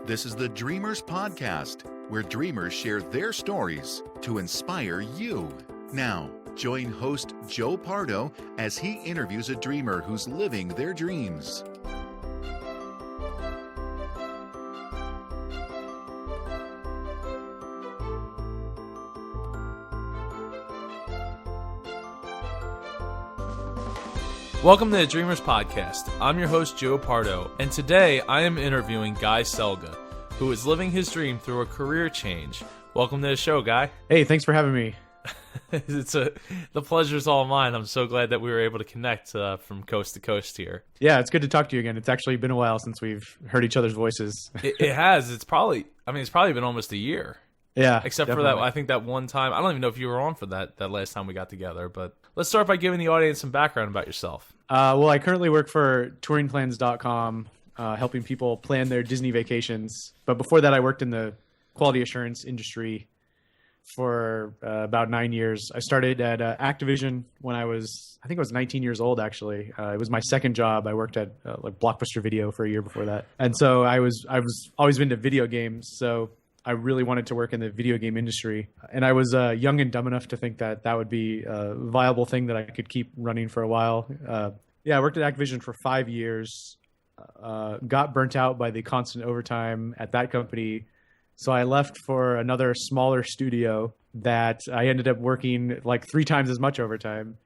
This is the Dreamers Podcast, where dreamers share their stories to inspire you. Now, join host Joe Pardo as he interviews a dreamer who's living their dreams. Welcome to the Dreamers Podcast. I'm your host, Joe Pardo, and today I am interviewing Guy Selga, who is living his dream through a career change. Welcome to the show, Guy. Hey, thanks for having me. The pleasure's all mine. I'm so glad that we were able to connect from coast to coast here. Yeah, it's good to talk to you again. It's actually been a while since we've heard each other's voices. It has. It's probably been almost a year. Yeah, except definitely. for that, I think that one time, I don't even know if you were on for that last time we got together, but let's start by giving the audience some background about yourself. Well, I currently work for touringplans.com, helping people plan their Disney vacations. But before that, I worked in the quality assurance industry for about 9 years. I started at Activision when I was 19 years old, actually. It was my second job. I worked at like Blockbuster Video for a year before that. And so I was always into video games. So I really wanted to work in the video game industry. And I was young and dumb enough to think that that would be a viable thing that I could keep running for a while. I worked at Activision for 5 years, got burnt out by the constant overtime at that company. So I left for another smaller studio that I ended up working like 3 times as much overtime.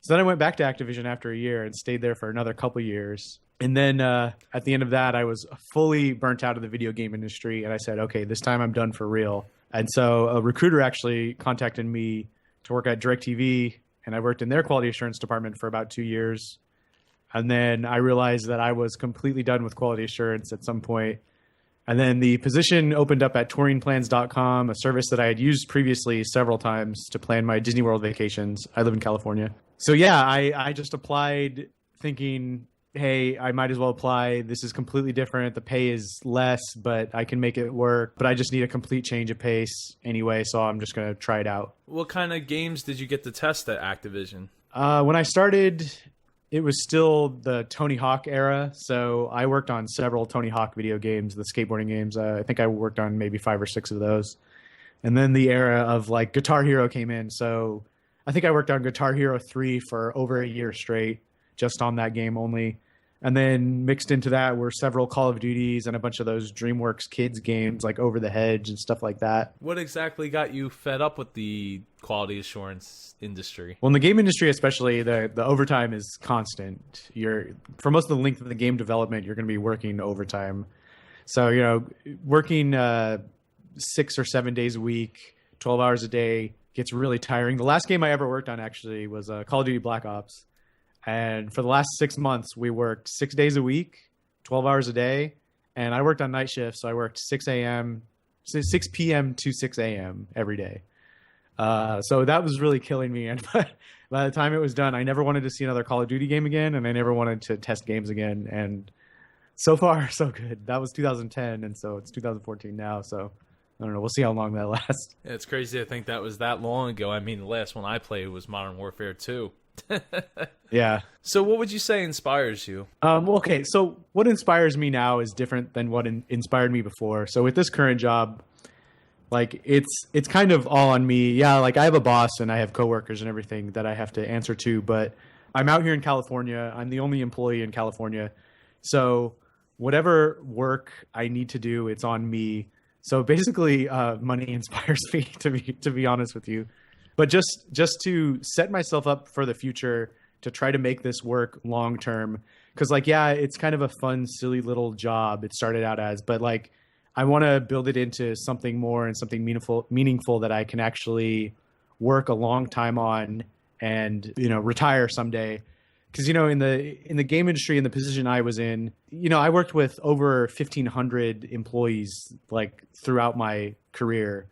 So then I went back to Activision after a year and stayed there for another couple years. And then at the end of that, I was fully burnt out of the video game industry. And I said, okay, this time I'm done for real. And so a recruiter actually contacted me to work at DirecTV. And I worked in their quality assurance department for about 2 years. And then I realized that I was completely done with quality assurance at some point. And then the position opened up at touringplans.com, a service that I had used previously several times to plan my Disney World vacations. I live in California. So yeah, I just applied thinking, hey, I might as well apply. This is completely different. The pay is less, but I can make it work. But I just need a complete change of pace anyway, so I'm just going to try it out. What kind of games did you get to test at Activision? When I started, it was still the Tony Hawk era. So I worked on several Tony Hawk video games, the skateboarding games. I think I worked on maybe 5 or 6 of those. And then the era of like Guitar Hero came in. So I think I worked on Guitar Hero 3 for over a year straight, just on that game only. And then mixed into that were several Call of Duties and a bunch of those DreamWorks kids games like Over the Hedge and stuff like that. What exactly got you fed up with the quality assurance industry? Well, in the game industry especially, the overtime is constant. For most of the length of the game development, you're going to be working overtime. So, working 6 or 7 days a week, 12 hours a day gets really tiring. The last game I ever worked on actually was Call of Duty Black Ops. And for the last 6 months, we worked 6 days a week, 12 hours a day. And I worked on night shifts, so I worked 6 p.m. to 6 a.m. every day. So that was really killing me. And by the time it was done, I never wanted to see another Call of Duty game again, and I never wanted to test games again. And so far, so good. That was 2010, and so it's 2014 now. So I don't know. We'll see how long that lasts. Yeah, it's crazy to think that was that long ago. I mean, the last one I played was Modern Warfare 2. Yeah. So what would you say inspires you? Okay. So what inspires me now is different than what inspired me before. So with this current job, like it's kind of all on me. Yeah. Like I have a boss and I have coworkers and everything that I have to answer to, but I'm out here in California. I'm the only employee in California. So whatever work I need to do, it's on me. So basically, money inspires me to be honest with you. But just to set myself up for the future, to try to make this work long term. Because it's kind of a fun, silly little job it started out as. But I want to build it into something more and something meaningful that I can actually work a long time on and, retire someday. Because, in the game industry, in the position I was in, I worked with over 1,500 employees throughout my career.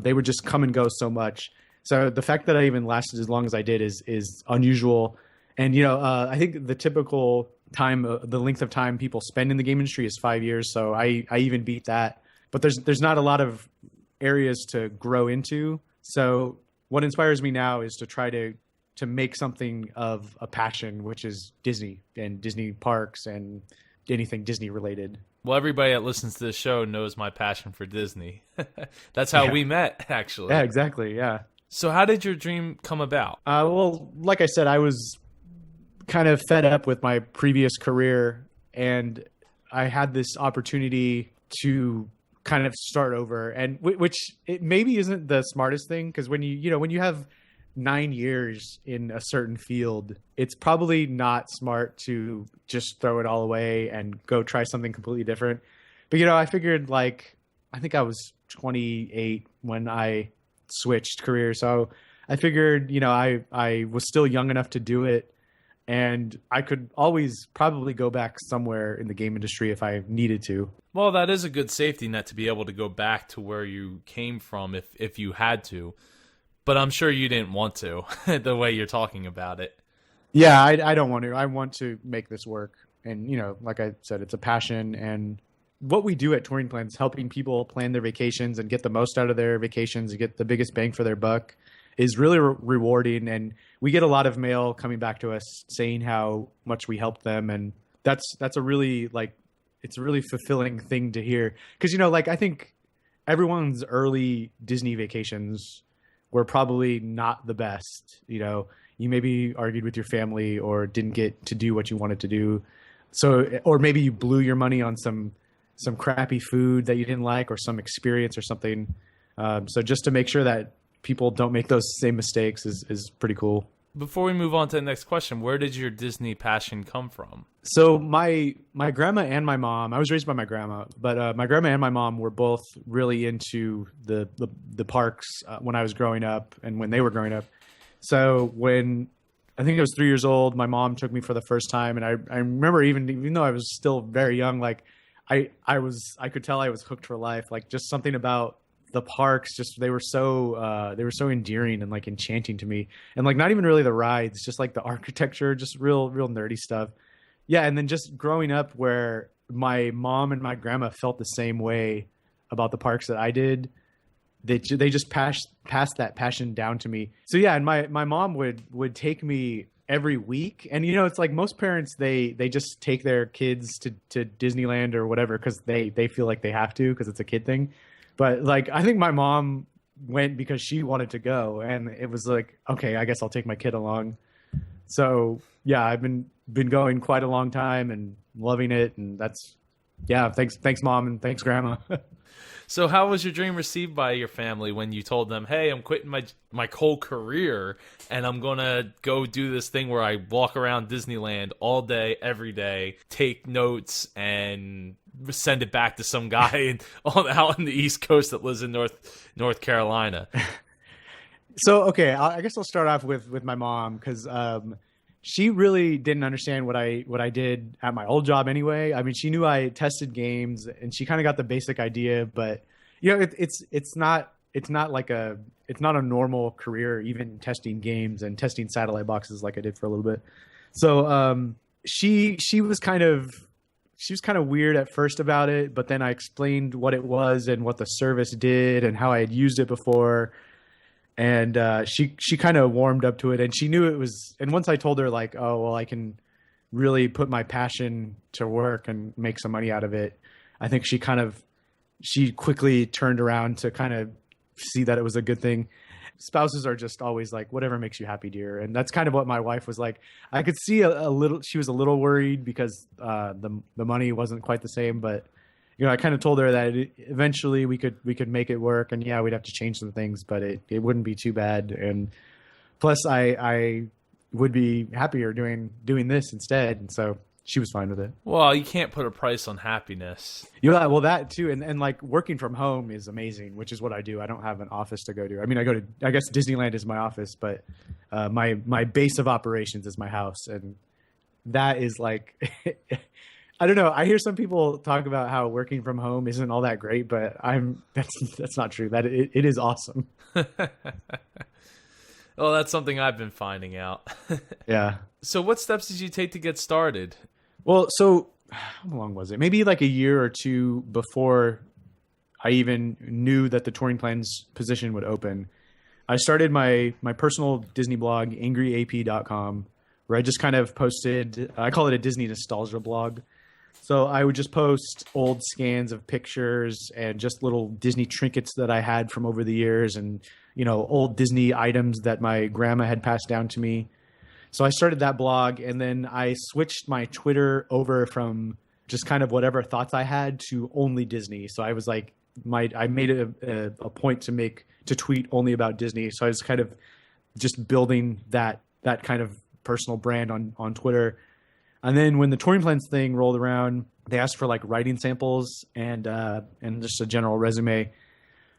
They would just come and go so much. So the fact that I even lasted as long as I did is unusual. And, I think the typical time, the length of time people spend in the game industry is 5 years. So I even beat that. But there's not a lot of areas to grow into. So what inspires me now is to try to make something of a passion, which is Disney and Disney parks and anything Disney related. Well, everybody that listens to this show knows my passion for Disney. That's how we met, actually. Yeah, exactly. Yeah. So how did your dream come about? Well, like I said, I was kind of fed up with my previous career, and I had this opportunity to kind of start over, and which it maybe isn't the smartest thing, because when when you have 9 years in a certain field, it's probably not smart to just throw it all away and go try something completely different. But I figured, like, I think I was 28 when I switched careers, so I figured I was still young enough to do it, and I could always probably go back somewhere in the game industry if I needed to. Well, that is a good safety net to be able to go back to where you came from if you had to. But I'm sure you didn't want to, the way you're talking about it. Yeah, I don't want to. I want to make this work. And, like I said, it's a passion. And what we do at Touring Plans, helping people plan their vacations and get the most out of their vacations and get the biggest bang for their buck, is really rewarding. And we get a lot of mail coming back to us saying how much we helped them. And that's a really, it's a really fulfilling thing to hear. Because, I think everyone's early Disney vacations were probably not the best. You maybe argued with your family or didn't get to do what you wanted to do. So, or maybe you blew your money on some crappy food that you didn't like, or some experience or something. So just to make sure that people don't make those same mistakes is pretty cool. Before we move on to the next question, where did your Disney passion come from? So my grandma and my mom, I was raised by my grandma, but my grandma and my mom were both really into the parks when I was growing up and when they were growing up. So when I think I was 3 years old, my mom took me for the first time, and I remember even though I was still very young, like I could tell I was hooked for life. Like, just something about the parks, just they were so endearing and like enchanting to me. And like, not even really the rides, just like the architecture, just real nerdy stuff. Yeah. And then just growing up where my mom and my grandma felt the same way about the parks that I did, they just passed that passion down to me. So yeah, and my mom would take me every week. And it's like most parents, they just take their kids to Disneyland or whatever because they feel like they have to, because it's a kid thing. But like, I think my mom went because she wanted to go, and it was like, okay, I guess I'll take my kid along. So yeah, I've been going quite a long time and loving it. And thanks mom, and thanks grandma. So how was your dream received by your family when you told them, hey, I'm quitting my whole career and I'm going to go do this thing where I walk around Disneyland all day, every day, take notes, and send it back to some guy out in the East Coast that lives in North Carolina? So, okay, I guess I'll start off with my mom, because she really didn't understand what I did at my old job anyway. I mean, she knew I tested games, and she kind of got the basic idea, but it's not a normal career, even testing games and testing satellite boxes like I did for a little bit. So she was kind of weird at first about it, but then I explained what it was and what the service did and how I had used it before. And she kind of warmed up to it, and she knew it was. And once I told her, like, oh, well, I can really put my passion to work and make some money out of it, I think she quickly turned around to kind of see that it was a good thing. Spouses are just always like, whatever makes you happy, dear. And that's kind of what my wife was like. I could see a little, she was a little worried because the money wasn't quite the same, but I kind of told her that eventually we could make it work, and yeah, we'd have to change some things, but it wouldn't be too bad. And plus I would be happier doing this instead. And so she was fine with it. Well, you can't put a price on happiness. Yeah, well, that too. And like, working from home is amazing, which is what I do. I don't have an office to go to. I mean, I guess Disneyland is my office, but my base of operations is my house. And that is like, I don't know. I hear some people talk about how working from home isn't all that great, but that's not true. That it is awesome. Well, that's something I've been finding out. Yeah. So what steps did you take to get started? Well, so how long was it? Maybe like a year or two before I even knew that the Touring Plans position would open, I started my personal Disney blog, angryap.com, where I just kind of posted, I call it a Disney nostalgia blog. So I would just post old scans of pictures and just little Disney trinkets that I had from over the years, and old Disney items that my grandma had passed down to me. So I started that blog, and then I switched my Twitter over from just kind of whatever thoughts I had to only Disney. So I was like, I made a point to tweet only about Disney. So I was kind of just building that kind of personal brand on Twitter. And then when the touring plans thing rolled around, they asked for like writing samples and just a general resume.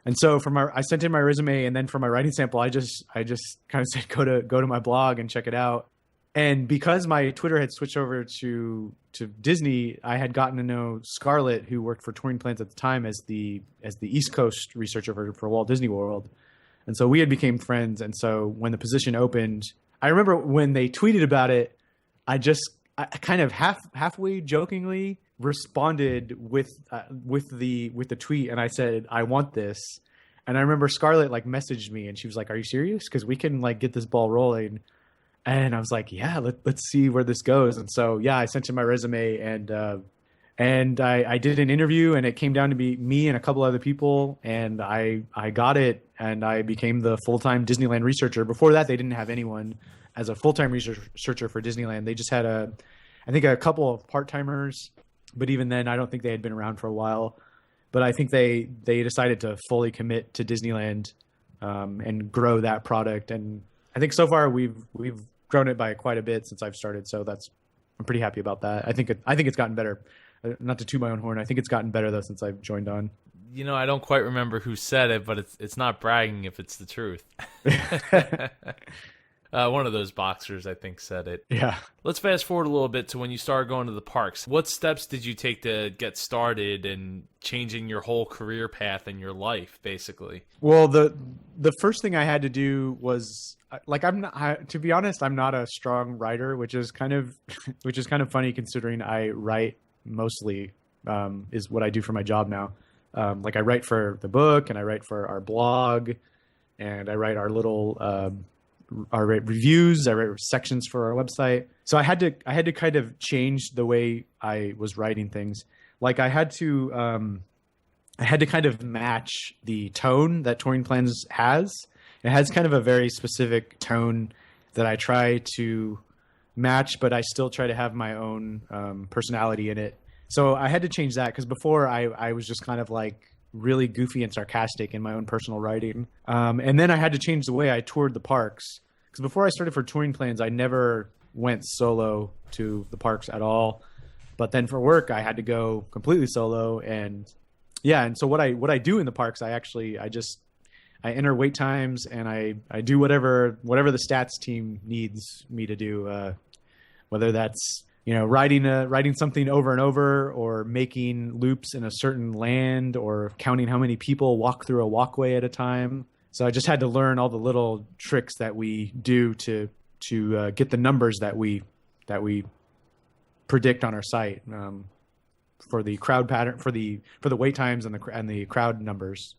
And so I sent in my resume, and then for my writing sample, I just kind of said, go to my blog and check it out. And because my Twitter had switched over to Disney, I had gotten to know Scarlett, who worked for Touring Plans at the time as the East Coast researcher for Walt Disney World. And so we had became friends. And so when the position opened, I remember when they tweeted about it, I kind of halfway jokingly responded with the tweet, and I said, I want this. And I remember Scarlett like messaged me, and she was like, are you serious? Because we can like get this ball rolling. And I was like, yeah, let's see where this goes. And so, yeah, I sent in my resume, and I did an interview, and it came down to be me and a couple other people, and I got it, and I became the full-time Disneyland researcher. Before that, they didn't have anyone as a full-time researcher for Disneyland. They just had I think a couple of part-timers, but even then, I don't think they had been around for a while. But I think they decided to fully commit to Disneyland and grow that product. And I think so far we've grown it by quite a bit since I've started. So I'm pretty happy about that. I think it's gotten better. Not to toot my own horn, I think it's gotten better though since I've joined on. I don't quite remember who said it, but it's not bragging if it's the truth. One of those boxers, I think, said it. Yeah. Let's fast forward a little bit to when you started going to the parks. What steps did you take to get started and changing your whole career path in your life, basically? Well, the first thing I had to do was to be honest, I'm not a strong writer, which is kind of funny considering I write mostly is what I do for my job now. I write for the book, and I write for our blog, and I write our little our reviews. I write sections for our website. So I had to kind of change the way I was writing things. Like I had to kind of match the tone that Touring Plans has. It has kind of a very specific tone that I try to match, but I still try to have my own personality in it. So I had to change that because before I was just kind of like really goofy and sarcastic in my own personal writing. And then I had to change the way I toured the parks, because before I started for Touring Plans, I never went solo to the parks at all. But then for work, I had to go completely solo. And yeah, and so what I do in the parks, I enter wait times, and I do whatever the stats team needs me to do, whether that's writing something over and over, or making loops in a certain land, or counting how many people walk through a walkway at a time. So I just had to learn all the little tricks that we do to get the numbers that we predict on our site for the crowd pattern, for the wait times and the crowd numbers.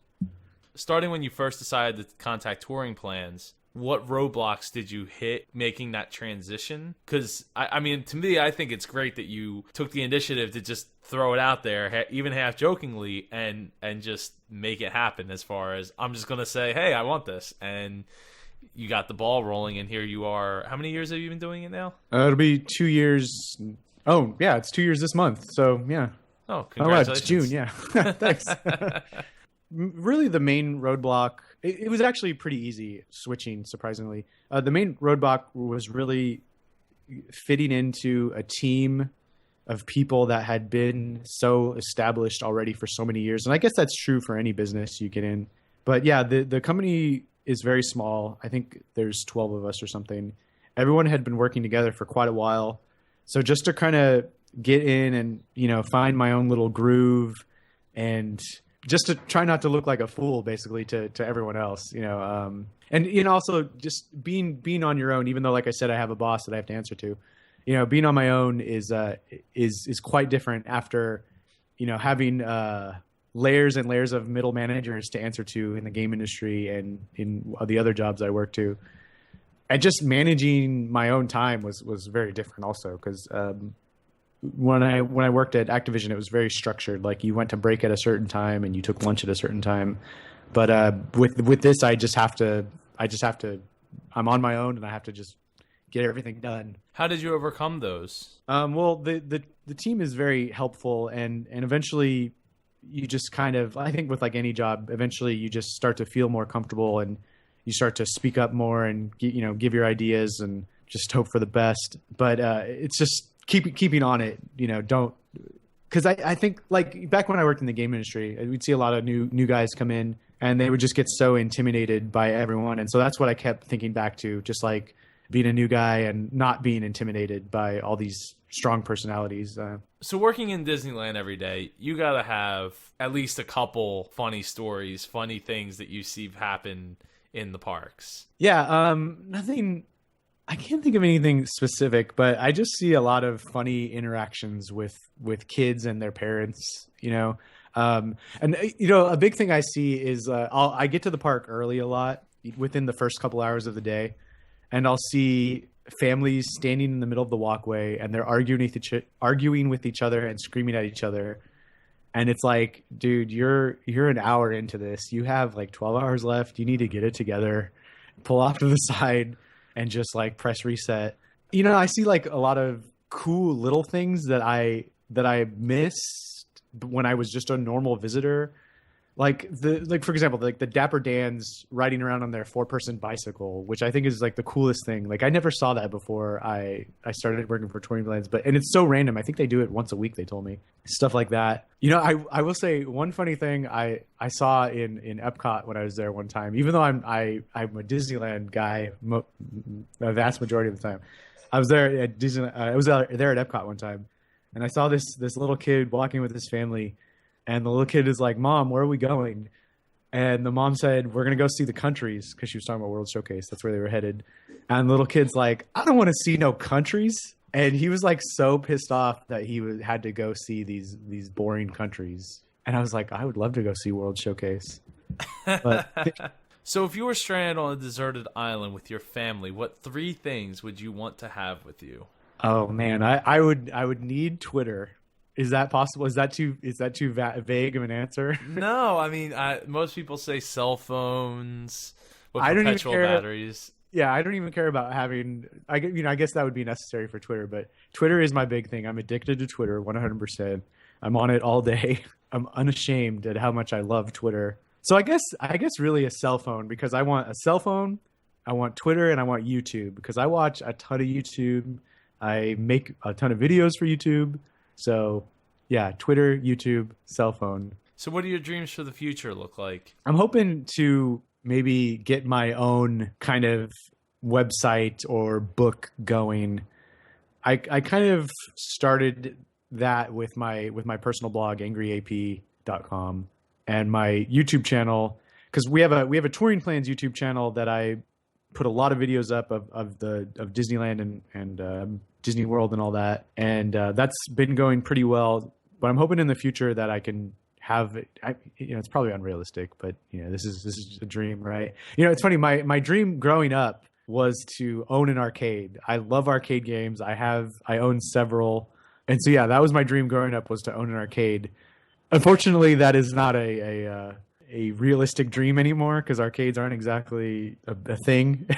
Starting when you first decided to contact Touring Plans, what roadblocks did you hit making that transition? Because, I mean, to me, I think it's great that you took the initiative to just throw it out there, even half jokingly, and just make it happen as far as, I'm just going to say, hey, I want this. And you got the ball rolling, and here you are. How many years have you been doing it now? It'll be 2 years. Oh, yeah, it's 2 years this month. So, yeah. Oh, congratulations. Oh, it's June, yeah. Thanks. Really, the main roadblock, it was actually pretty easy switching, surprisingly. The main roadblock was really fitting into a team of people that had been so established already for so many years. And I guess that's true for any business you get in. But yeah, the company is very small. I think there's 12 of us or something. Everyone had been working together for quite a while. So just to kind of get in and, find my own little groove, and just to try not to look like a fool, basically, to everyone else, and also just being on your own, even though, like I said, I have a boss that I have to answer to, being on my own is quite different after, having layers and layers of middle managers to answer to in the game industry and in the other jobs I work to. And just managing my own time was very different also, because when I worked at Activision, it was very structured. Like you went to break at a certain time and you took lunch at a certain time. But with this, I just have to. I'm on my own, and I have to just get everything done. How did you overcome those? Well, the team is very helpful, and eventually, you just kind of. I think with like any job, eventually you just start to feel more comfortable, and you start to speak up more, and give your ideas, and just hope for the best. But it's just keeping on it. Don't. Because I think like back when I worked in the game industry, we'd see a lot of new guys come in, and they would just get so intimidated by everyone. And so that's what I kept thinking back to, just like being a new guy and not being intimidated by all these strong personalities. So working in Disneyland every day, you got to have at least a couple funny stories, funny things that you see happen in the parks. Yeah, nothing. I can't think of anything specific, but I just see a lot of funny interactions with kids and their parents, and a big thing I see is I get to the park early a lot within the first couple hours of the day, and I'll see families standing in the middle of the walkway and they're arguing with each other and screaming at each other. And it's like, dude, you're an hour into this. You have like 12 hours left. You need to get it together, pull off to the side, and just like press reset. I see like a lot of cool little things that I missed when I was just a normal visitor. Like for example, like the Dapper Dans riding around on their 4-person bicycle, which I think is like the coolest thing. Like I never saw that before I started working for Touring Plans, and it's so random. I think they do it once a week, they told me. Stuff like that. I will say one funny thing I saw in Epcot when I was there one time, even though I'm a Disneyland guy a vast majority of the time. I was there at Disneyland. I was there at Epcot one time, and I saw this little kid walking with his family. And the little kid is like, "Mom, where are we going?" And the mom said, "We're going to go see the countries," because she was talking about World Showcase. That's where they were headed. And the little kid's like, "I don't want to see no countries." And he was like so pissed off that he had to go see these boring countries. And I was like, I would love to go see World Showcase. But So if you were stranded on a deserted island with your family, what 3 things would you want to have with you? oh man, I would need Twitter. Is that possible? Is that too vague of an answer? No, I mean, most people say cell phones with I don't even perpetual care. batteries. Yeah, I don't even care about having. I guess that would be necessary for Twitter, but Twitter is my big thing. I'm addicted to Twitter 100%. I'm on it all day. I'm unashamed at how much I love Twitter. So I guess really a cell phone, because I want a cell phone, I want Twitter, and I want YouTube, because I watch a ton of YouTube. I make a ton of videos for YouTube. So, yeah, Twitter, YouTube, cell phone. So what do your dreams for the future look like? I'm hoping to maybe get my own kind of website or book going. I kind of started that with my personal blog, angryap.com, and my YouTube channel, because we have a Touring Plans YouTube channel that I put a lot of videos up of Disneyland and Disney World and all that, and that's been going pretty well. But I'm hoping in the future that I can have it. It's probably unrealistic, but this is a dream, right? It's funny. My dream growing up was to own an arcade. I love arcade games. I own several, and so yeah, that was my dream growing up, was to own an arcade. Unfortunately, that is not a realistic dream anymore, because arcades aren't exactly a thing.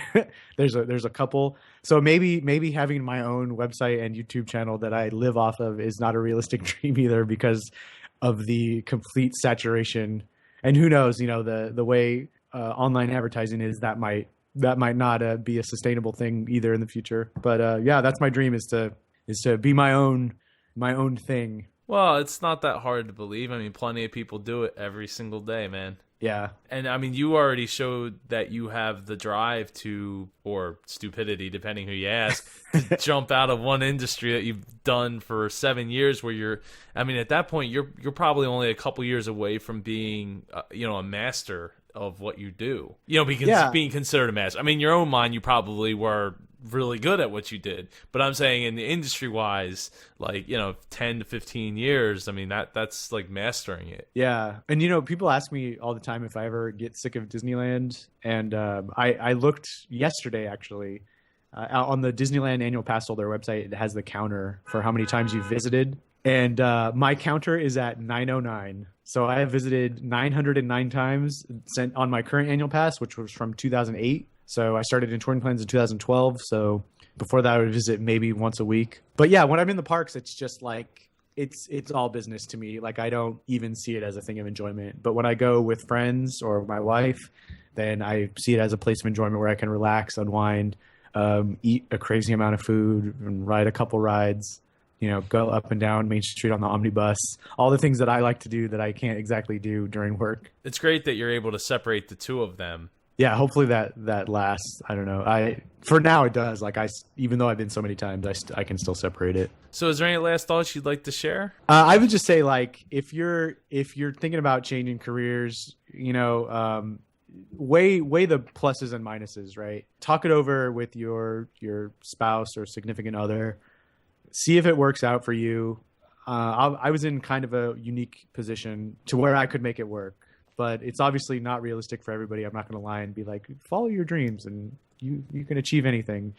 There's a couple. So maybe having my own website and YouTube channel that I live off of is not a realistic dream either, because of the complete saturation. And who knows, the way online advertising is, that might not be a sustainable thing either in the future. But yeah, that's my dream, is to be my own thing. Well, it's not that hard to believe. I mean, plenty of people do it every single day, man. Yeah. And I mean, you already showed that you have the drive to, or stupidity, depending who you ask, to jump out of one industry that you've done for 7 years, where at that point, you're probably only a couple years away from being, a master of what you do. Being considered a master. I mean, in your own mind, you probably were really good at what you did, but I'm saying in the industry wise, 10 to 15 years, I mean, that's like mastering it. Yeah. And people ask me all the time if I ever get sick of Disneyland, and I looked yesterday actually On the Disneyland annual pass holder website, it has the counter for how many times you've visited. And my counter is at 909. So I have visited 909 times sent on my current annual pass, which was from 2008. So I started in Touring Plans in 2012. So before that, I would visit maybe once a week. But yeah, when I'm in the parks, it's just like, it's all business to me. Like, I don't even see it as a thing of enjoyment. But when I go with friends or my wife, then I see it as a place of enjoyment where I can relax, unwind, eat a crazy amount of food, and ride a couple rides, go up and down Main Street on the omnibus, all the things that I like to do that I can't exactly do during work. It's great that you're able to separate the two of them. Yeah, hopefully that lasts. I don't know. For now it does. Like, even though I've been so many times, I can still separate it. So is there any last thoughts you'd like to share? I would just say, like, if you're thinking about changing careers, weigh the pluses and minuses, right? Talk it over with your spouse or significant other. See if it works out for you. I was in kind of a unique position to where I could make it work. But it's obviously not realistic for everybody. I'm not going to lie and be like, follow your dreams and you can achieve anything.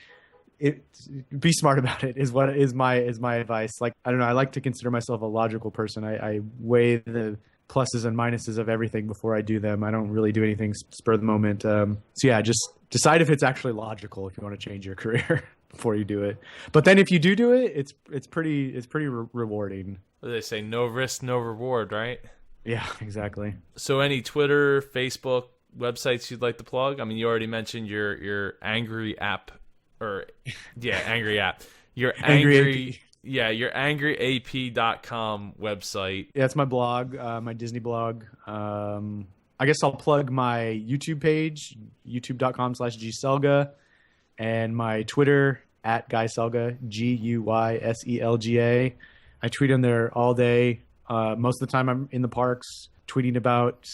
Be smart about it is my advice. Like, I don't know. I like to consider myself a logical person. I weigh the pluses and minuses of everything before I do them. I don't really do anything spur of the moment. So yeah, just decide if it's actually logical if you want to change your career before you do it. But then if you do it, it's pretty rewarding. What do they say? No risk, no reward, right? Yeah, exactly. So any Twitter, Facebook, websites you'd like to plug? I mean, you already mentioned your Angry app, Angry app. Your Angry your angryap.com website. Yeah, it's my blog, my Disney blog. I guess I'll plug my YouTube page, youtube.com/gselga, and my Twitter @Guy Selga, GUYSELGA. I tweet on there all day. Most of the time I'm in the parks tweeting about,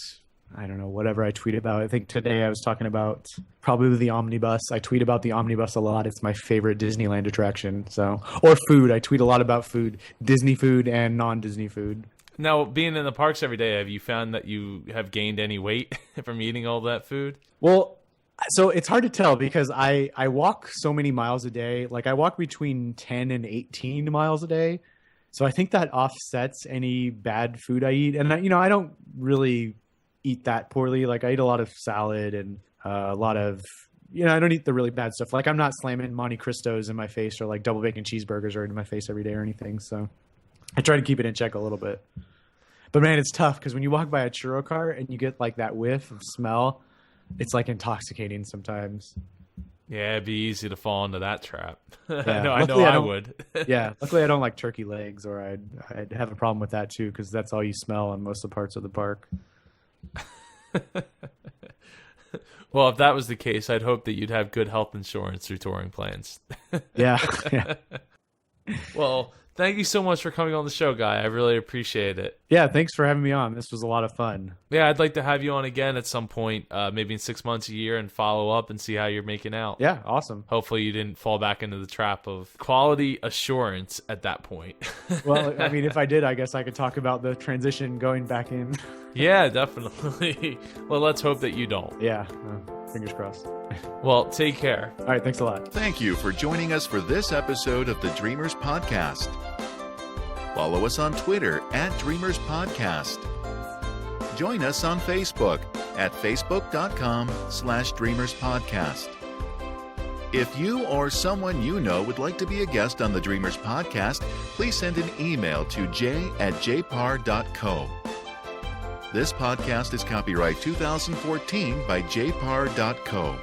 I don't know, whatever I tweet about. I think today I was talking about probably the omnibus. I tweet about the omnibus a lot. It's my favorite Disneyland attraction. Or food. I tweet a lot about food, Disney food and non-Disney food. Now, being in the parks every day, have you found that you have gained any weight from eating all that food? Well, so it's hard to tell because I walk so many miles a day. Like, I walk between 10 and 18 miles a day. So I think that offsets any bad food I eat. And, I don't really eat that poorly. Like, I eat a lot of salad and a lot of, I don't eat the really bad stuff. Like, I'm not slamming Monte Cristos in my face or like double bacon cheeseburgers in my face every day or anything. So I try to keep it in check a little bit. But man, it's tough because when you walk by a churro cart and you get like that whiff of smell, it's like intoxicating sometimes. Yeah, it'd be easy to fall into that trap. Yeah. I know I would. Yeah, luckily I don't like turkey legs, or I'd have a problem with that too, because that's all you smell on most of the parts of the park. Well, if that was the case, I'd hope that you'd have good health insurance through Touring Plans. Yeah. Well, thank you so much for coming on the show, Guy. I really appreciate it. Yeah, thanks for having me on. This was a lot of fun. Yeah, I'd like to have you on again at some point, maybe in 6 months, a year, and follow up and see how you're making out. Yeah, awesome. Hopefully you didn't fall back into the trap of quality assurance at that point. Well, I mean, if I did, I guess I could talk about the transition going back in. Yeah, definitely. Well, let's hope that you don't. Yeah, fingers crossed. Well, take care. All right, thanks a lot. Thank you for joining us for this episode of the Dreamers Podcast. Follow us on Twitter @Dreamers Podcast. Join us on Facebook at facebook.com/Dreamers Podcast. If you or someone you know would like to be a guest on the Dreamers Podcast, please send an email to j@jpar.co. This podcast is copyright 2014 by jpar.co.